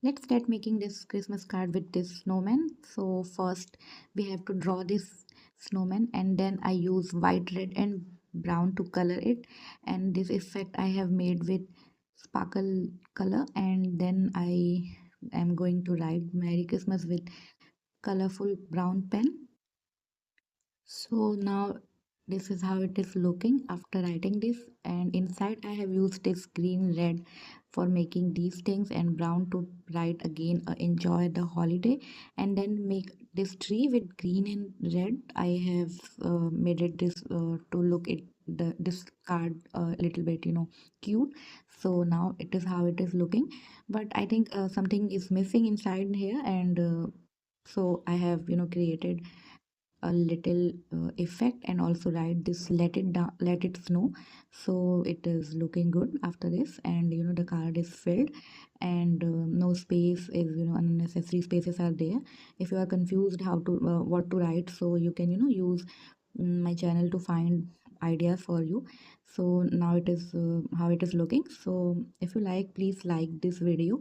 Let's get making this Christmas card with this snowman. So first we have to draw this snowman, and then I use white, red and brown to color it. And this effect I have made with sparkle color, and then I am going to write Merry Christmas with colorful brown pen. So now this is how it is looking after writing this, and inside I have used this green, red for making these things, and brown to write again enjoy the holiday, and then make this tree with green and red. I have made it this to look it the this card a little bit cute. So now it is how it is looking, but I think something is missing inside here, and so I have created a little effect and also write this let it down, let it snow. So it is looking good after this, and the card is filled, and no space is unnecessary spaces are there. If you are confused how to what to write, so you can use my channel to find ideas for you. So now it is how it is looking. So if you like, please like this video